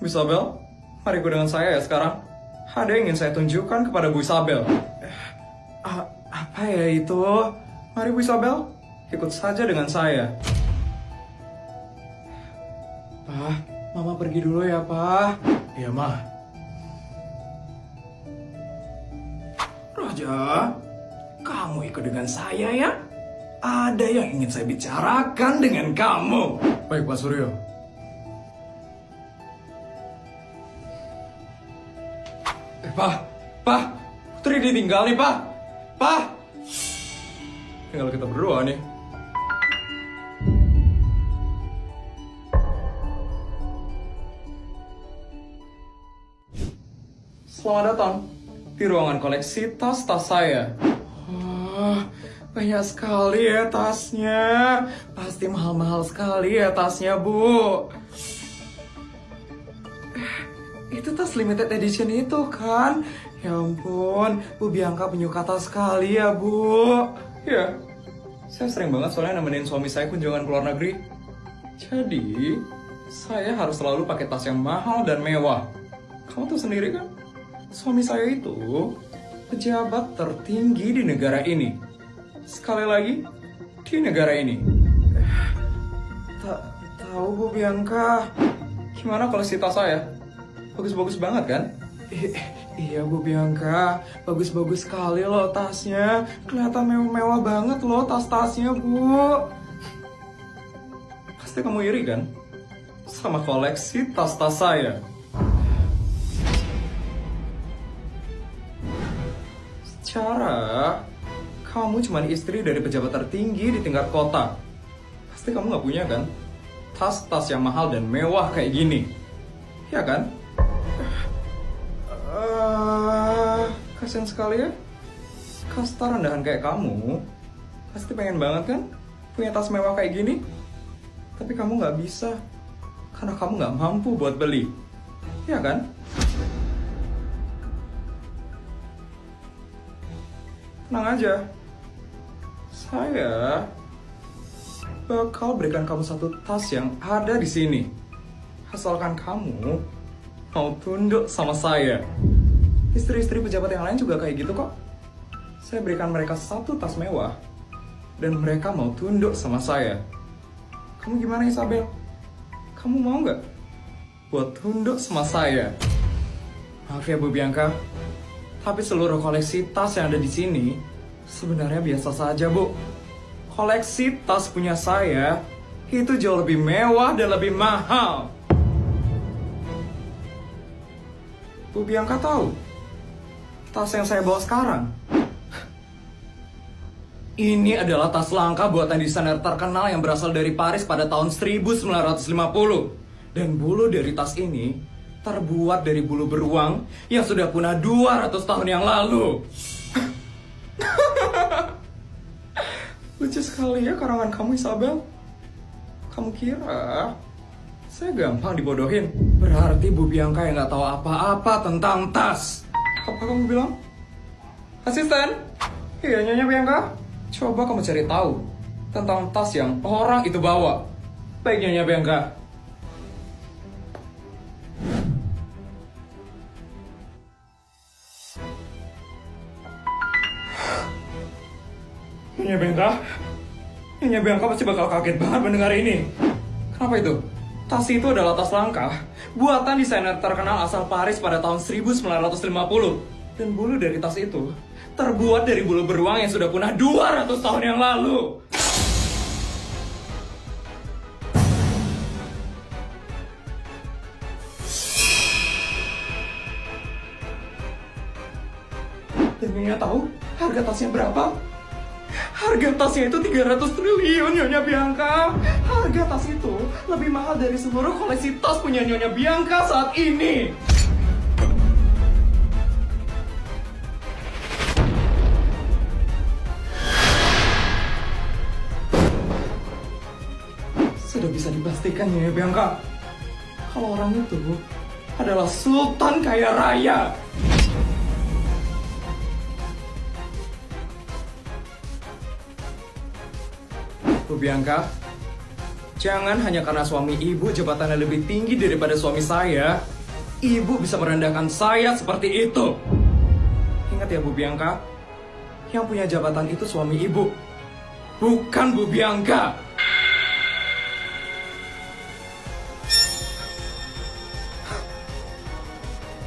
Bu Isabel, mari ikut dengan saya ya sekarang. Ada yang ingin saya tunjukkan kepada Bu Isabel. Apa ya itu? Mari Bu Isabel, ikut saja dengan saya. Pak, Mama pergi dulu ya, Pak. Iya, Ma. Raja, kamu ikut dengan saya ya? Ada yang ingin saya bicarakan dengan kamu. Baik, Pak Suryo. Pak, Putri ditinggal nih, Pak. Pak, tinggal kita berdua nih. Selamat datang di ruangan koleksi tas-tas saya. Wah, banyak sekali ya tasnya. Pasti mahal-mahal sekali ya tasnya, Bu. Itu tas limited edition itu kan? Ya ampun, Bu Bianca penyuka tas sekali ya, Bu. Ya, saya sering banget soalnya nemenin suami saya kunjungan ke luar negeri. Jadi, saya harus selalu pakai tas yang mahal dan mewah. Kamu tuh sendiri kan? Suami saya itu pejabat tertinggi di negara ini. Sekali lagi, di negara ini. Tahu Bu Bianca, gimana koleksi tas saya? Bagus-bagus banget kan? Iya Bu Bianca, bagus-bagus sekali loh tasnya. Kelihatan mewah-mewah banget loh tas-tasnya, Bu. Pasti kamu iri kan? Sama koleksi tas-tas saya. Secara kamu cuma istri dari pejabat tertinggi di tingkat kota. Pasti kamu nggak punya kan? Tas-tas yang mahal dan mewah kayak gini. Ya kan? Kasian sekali ya. Kasta rendahan kayak kamu pasti pengen banget kan punya tas mewah kayak gini. Tapi kamu nggak bisa karena kamu nggak mampu buat beli. Ya kan? Tenang aja, saya bakal berikan kamu satu tas yang ada di sini. Asalkan kamu mau tunduk sama saya. Istri-istri pejabat yang lain juga kayak gitu kok. Saya berikan mereka satu tas mewah dan mereka mau tunduk sama saya. Kamu gimana, Isabel? Kamu mau nggak buat tunduk sama saya? Maaf ya Bu Bianca, tapi seluruh koleksi tas yang ada di sini sebenarnya biasa saja, Bu. Koleksi tas punya saya itu jauh lebih mewah dan lebih mahal. Bu Bianca tahu tas yang saya bawa sekarang? Ini adalah tas langka buatan desainer terkenal yang berasal dari Paris pada tahun 1950. Dan bulu dari tas ini terbuat dari bulu beruang yang sudah punah 200 tahun yang lalu. Lucu sekali ya karangan kamu, Isabel. Kamu kira saya gampang dibodohin? Berarti Bu Bianca yang nggak tahu apa-apa tentang tas. Apa kamu bilang? Asisten? Iya, Nyonya Bianca. Coba kamu cari tahu tentang tas yang orang itu bawa. Baik, Nyonya Bianca. Nyonya Bianca? Nyonya Bianca pasti bakal kaget banget mendengar ini. Kenapa itu? Tas itu adalah tas langka buatan desainer terkenal asal Paris pada tahun 1950. Dan bulu dari tas itu terbuat dari bulu beruang yang sudah punah 200 tahun yang lalu. Dan Nyonya tahu harga tasnya berapa? Harga tasnya itu 300 triliun, Nyonya Bianca. Harga tas itu lebih mahal dari seluruh koleksi tas punya Nyonya Bianca saat ini. Sudah bisa dipastikan, Nyonya Bianca, kalau orang itu adalah sultan kaya raya. Bu Bianca, jangan hanya karena suami ibu jabatannya lebih tinggi daripada suami saya, ibu bisa merendahkan saya seperti itu? Ingat ya Bu Bianca, yang punya jabatan itu suami ibu, bukan Bu Bianca.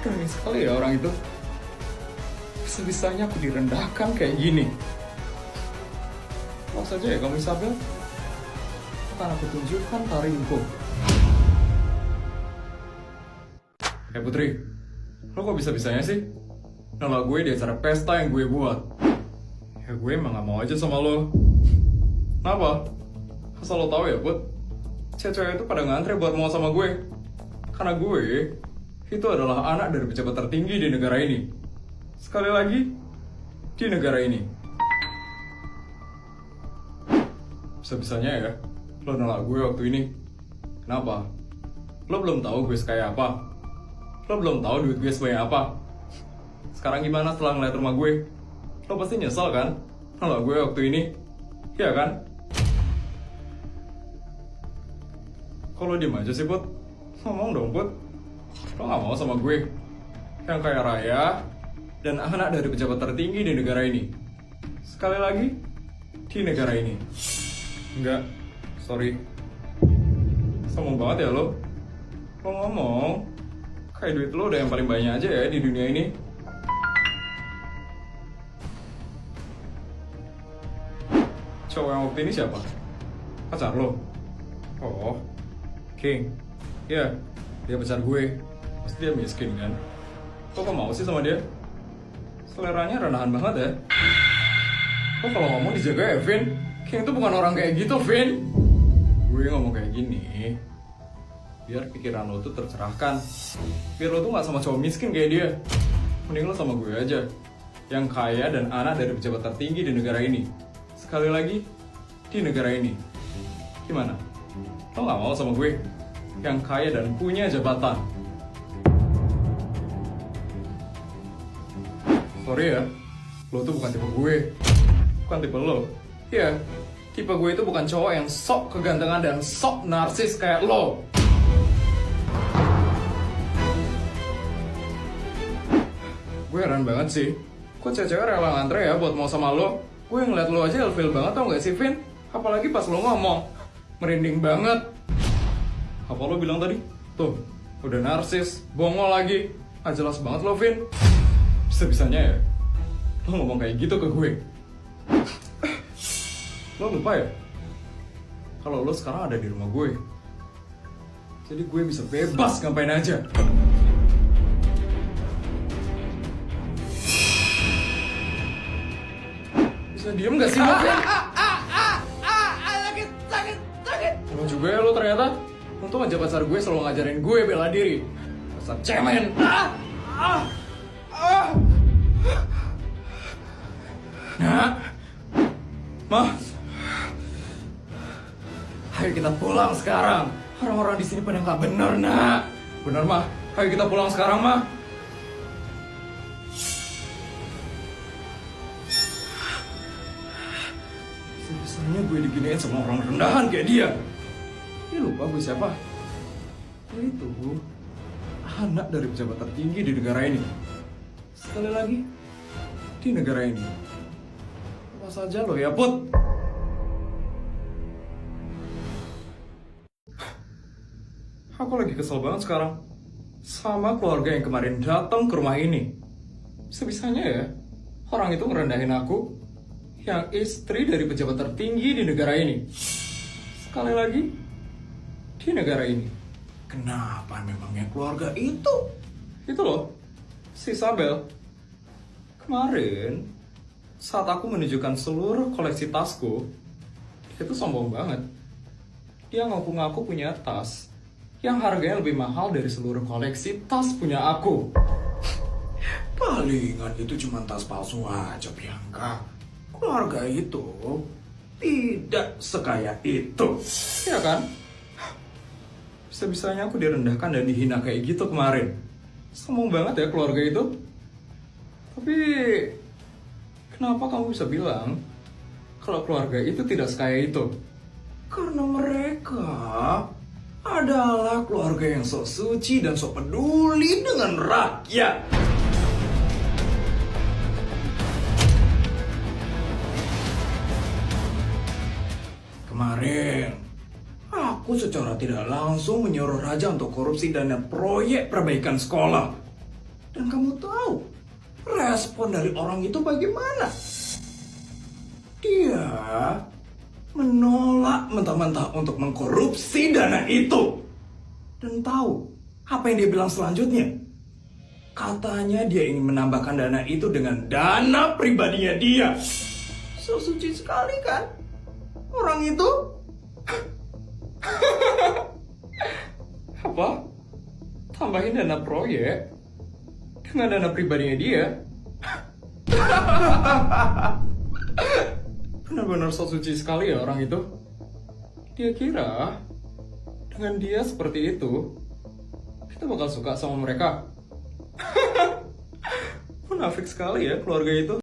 Keren sekali ya orang itu. Bisa-bisanya aku direndahkan kayak gini. Langsung saja ya kamu Isabel, akan aku tunjukkan taringku. Putri, lo kok bisa-bisanya sih nolak gue di acara pesta yang gue buat? Ya gue emang gak mau aja sama lo. Kenapa? Asal lo tahu ya Put, cewek-cewek itu pada ngantre buat mau sama gue. Karena gue itu adalah anak dari pejabat tertinggi di negara ini. Sekali lagi, di negara ini. Bisa-bisanya ya lo nolak gue waktu ini. Kenapa? Lo belum tahu gue sekaya apa. Lo belum tahu duit gue sebanyak apa. Sekarang gimana setelah ngeliat rumah gue? Lo pasti nyesel kan nolak gue waktu ini? Iya kan? Kok lo diem aja sih Put? Ngomong dong Put. Lo gak mau sama gue yang kaya raya dan anak dari pejabat tertinggi di negara ini. Sekali lagi, di negara ini. Enggak, sorry. Sombong banget ya lo. Lo ngomong kayak duit lo udah yang paling banyak aja ya di dunia ini. Cowok yang waktu ini siapa? Pacar lo? Oh, King. Iya, dia pacar gue. Pasti dia miskin kan? Kok mau sih sama dia? Seleranya rendahan banget ya. Kok kalau ngomong dijaga ya, Vin? King itu bukan orang kayak gitu, Vin. Gue ngomong kayak gini biar pikiran lo tuh tercerahkan. Biar lo tuh gak sama cowok miskin kayak dia. Mending lo sama gue aja, yang kaya dan anak dari pejabat tertinggi di negara ini. Sekali lagi, di negara ini. Gimana? Lo gak mau sama gue, yang kaya dan punya jabatan? Sorry ya, lo tuh bukan tipe gue. Bukan tipe lo. Iya, tipe gue itu bukan cowok yang sok kegantengan dan sok narsis kayak lo. Gue heran banget sih, kok cewek-cewek rela ngantre ya buat mau sama lo. Gue ngeliat lo aja ilfil banget, tau gak sih Vin? Apalagi pas lo ngomong, merinding banget. Apa lo bilang tadi? Tuh, udah narsis, bongol lagi. Gak jelas banget lo Vin. Bisa-bisanya ya lo ngomong kayak gitu ke gue. Lo lupa ya kalau lo sekarang ada di rumah gue. Jadi gue bisa bebas ngapain aja. Bisa diem gak sih lo, Vin? Sakit. Lo juga ya lo ternyata. Untung aja pacar gue selalu ngajarin gue bela diri. Pasar cemen. Nah, Ma, ayo kita pulang sekarang. Orang-orang di sini pada nggak bener, Nak. Bener, Ma. Ayo kita pulang sekarang, Ma. Sebisanya gue diginiin sama orang rendahan kayak dia. Dia lupa gue siapa? Dia itu anak dari pejabat tertinggi di negara ini. Sekali lagi, di negara ini. Apa saja lo ya, Put? Aku lagi kesel banget sekarang sama keluarga yang kemarin datang ke rumah ini. Sebisanya ya, orang itu ngerendahin aku, yang istri dari pejabat tertinggi di negara ini. Sekali lagi, di negara ini. Kenapa memangnya keluarga itu? Itu loh, si Isabel. Kemarin, saat aku menunjukkan seluruh koleksi tasku, dia tuh sombong banget. Dia ngaku-ngaku punya tas yang harganya lebih mahal dari seluruh koleksi tas punya aku. Palingan itu cuma tas palsu aja, Bianca. Keluarga itu tidak sekaya itu. Iya kan? Bisa-bisanya aku direndahkan dan dihina kayak gitu kemarin. Sombong banget ya keluarga itu. Tapi kenapa kamu bisa bilang kalau keluarga itu tidak sekaya itu? Karena mereka adalah keluarga yang sok suci dan sok peduli dengan rakyat. Kemarin, aku secara tidak langsung menyuruh Raja untuk korupsi dana proyek perbaikan sekolah. Dan kamu tahu, respon dari orang itu bagaimana? Dia menolak mentah-mentah untuk mengkorupsi dana itu. Dan tahu apa yang dia bilang selanjutnya? Katanya dia ingin menambahkan dana itu dengan dana pribadinya dia. So suci sekali kan orang itu? Apa? Tambahin dana proyek dengan dana pribadinya dia? Benar-benar so suci sekali ya orang itu. Dia kira dengan dia seperti itu kita bakal suka sama mereka. Munafik sekali ya keluarga itu.